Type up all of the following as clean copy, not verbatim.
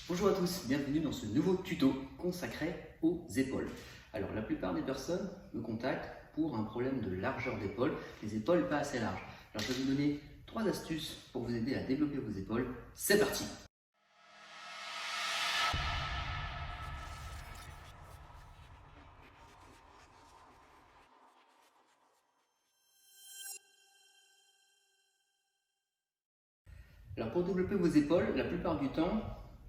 Bonjour à tous, bienvenue dans ce nouveau tuto consacré aux épaules. Alors la plupart des personnes me contactent pour un problème de largeur d'épaule, les épaules pas assez larges. Alors je vais vous donner 3 astuces pour vous aider à développer vos épaules. C'est parti! Alors pour développer vos épaules, la plupart du temps,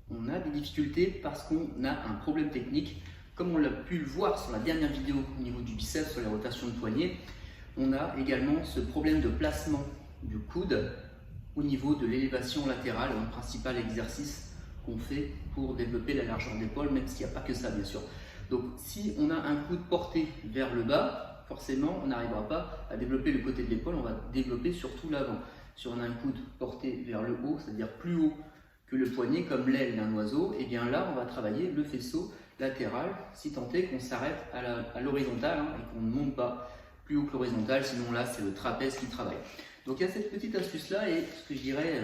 on a des difficultés parce qu'on a un problème technique. Comme on l'a pu le voir sur la dernière vidéo au niveau du biceps, sur les rotations de poignet, on a également ce problème de placement du coude au niveau de l'élévation latérale, un principal exercice qu'on fait pour développer la largeur d'épaule, même s'il n'y a pas que ça bien sûr. Donc si on a un coude porté vers le bas, forcément on n'arrivera pas à développer le côté de l'épaule, on va développer surtout l'avant. Si on a un coude porté vers le haut, c'est-à-dire plus haut que le poignet, comme l'aile d'un oiseau, et bien là on va travailler le faisceau latéral, si tant est qu'on s'arrête à l'horizontale et qu'on ne monte pas plus haut que l'horizontale, sinon là c'est le trapèze qui travaille. Donc il y a cette petite astuce là, et ce que je dirais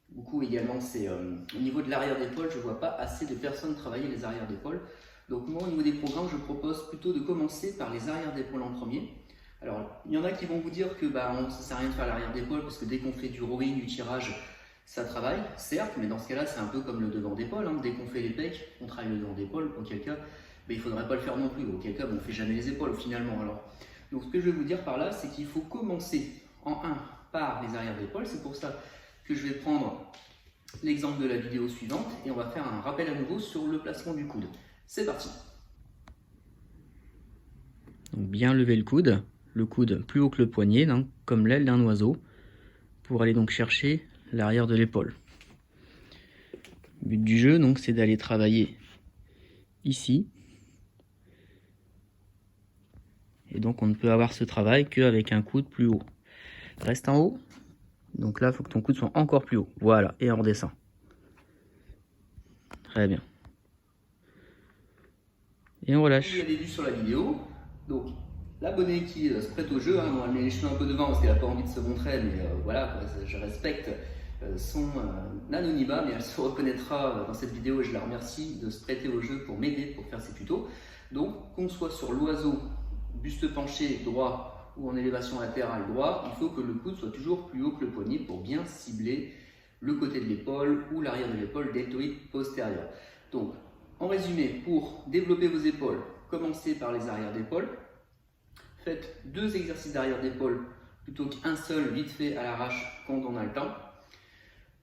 beaucoup également, c'est au niveau de l'arrière d'épaule, je ne vois pas assez de personnes travailler les arrières d'épaule. Donc moi au niveau des programmes, je propose plutôt de commencer par les arrières d'épaule en premier. Alors il y en a qui vont vous dire que ça ne sert à rien de faire l'arrière d'épaule parce que dès qu'on fait du rowing, du tirage, ça travaille, certes, mais dans ce cas-là, c'est un peu comme le devant d'épaule. Dès qu'on fait les pecs, on travaille le devant d'épaule, auquel cas, il ne faudrait pas le faire non plus, auquel cas, on ne fait jamais les épaules finalement. Alors, donc ce que je vais vous dire par là, c'est qu'il faut commencer en 1 par les arrières d'épaule. C'est pour ça que je vais prendre l'exemple de la vidéo suivante et on va faire un rappel à nouveau sur le placement du coude. C'est parti. Donc bien lever le coude plus haut que le poignet, comme l'aile d'un oiseau, pour aller donc chercher l'arrière de l'épaule. Le but du jeu, donc, c'est d'aller travailler ici. Et donc, on ne peut avoir ce travail qu'avec un coude plus haut. Reste en haut. Donc là, il faut que ton coude soit encore plus haut. Voilà, et on redescend. Très bien. Et on relâche. Vous l'avez vu sur la vidéo. Donc, l'abonné qui se prête au jeu, elle met les cheveux un peu devant parce qu'elle n'a pas envie de se montrer, mais voilà, je respecte son anonymat, mais elle se reconnaîtra dans cette vidéo et je la remercie de se prêter au jeu pour m'aider pour faire ces tutos. Donc, qu'on soit sur l'oiseau, buste penché droit ou en élévation latérale droit, il faut que le coude soit toujours plus haut que le poignet pour bien cibler le côté de l'épaule ou l'arrière de l'épaule, deltoïde postérieur. Donc, en résumé, pour développer vos épaules, commencez par les arrières d'épaule. Faites 2 exercices d'arrière d'épaule plutôt qu'un seul vite fait à l'arrache quand on a le temps.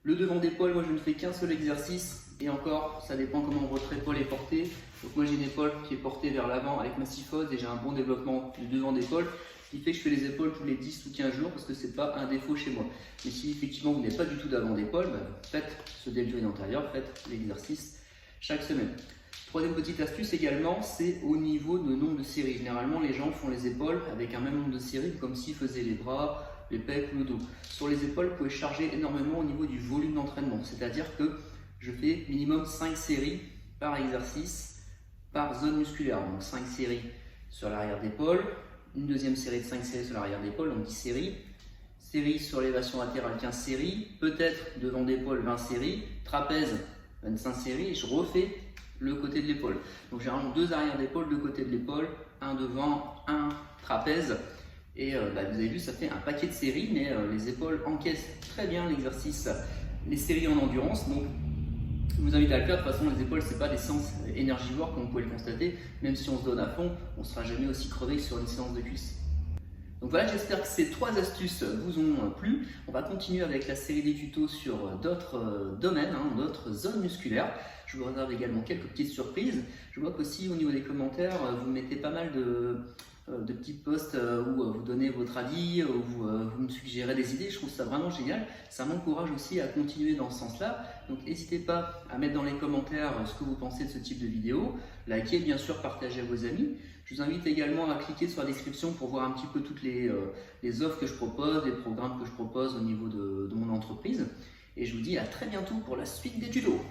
Le devant d'épaule, moi je ne fais qu'un seul exercice et encore, ça dépend comment votre épaule est portée. Donc moi j'ai une épaule qui est portée vers l'avant avec ma syphose et j'ai un bon développement du devant d'épaule, ce qui fait que je fais les épaules tous les 10 ou 15 jours parce que ce n'est pas un défaut chez moi. Mais si effectivement vous n'avez pas du tout d'avant d'épaule, faites ce deltoïde antérieur, faites l'exercice chaque semaine. Troisième petite astuce également, c'est au niveau de nombre de séries. Généralement, les gens font les épaules avec un même nombre de séries, comme s'ils faisaient les bras, les pecs ou le dos. Sur les épaules, vous pouvez charger énormément au niveau du volume d'entraînement. C'est-à-dire que je fais minimum 5 séries par exercice, par zone musculaire. Donc 5 séries sur l'arrière d'épaule, une deuxième série de 5 séries sur l'arrière d'épaule, donc 10 séries. Séries sur l'élévation latérale, 15 séries. Peut-être devant d'épaule, 20 séries. Trapèze, 25 séries. Et je refais le côté de l'épaule. Donc généralement 2 arrières d'épaule, 2 côtés de l'épaule, un devant, un trapèze. Et vous avez vu, ça fait un paquet de séries, mais les épaules encaissent très bien l'exercice, les séries en endurance. Donc je vous invite à le faire. De toute façon, les épaules, ce n'est pas des séances énergivores comme vous pouvez le constater. Même si on se donne à fond, on ne sera jamais aussi crevé que sur une séance de cuisses. Donc voilà, j'espère que ces 3 astuces vous ont plu. On va continuer avec la série des tutos sur d'autres domaines, d'autres zones musculaires. Je vous réserve également quelques petites surprises. Je vois qu'aussi au niveau des commentaires, vous mettez pas mal de petits posts où vous donnez votre avis, où vous me suggérez des idées. Je trouve ça vraiment génial. Ça m'encourage aussi à continuer dans ce sens-là. Donc n'hésitez pas à mettre dans les commentaires ce que vous pensez de ce type de vidéo. Likez, bien sûr, partagez à vos amis. Je vous invite également à cliquer sur la description pour voir un petit peu toutes les offres que je propose, les programmes que je propose au niveau de mon entreprise. Et je vous dis à très bientôt pour la suite des tutos.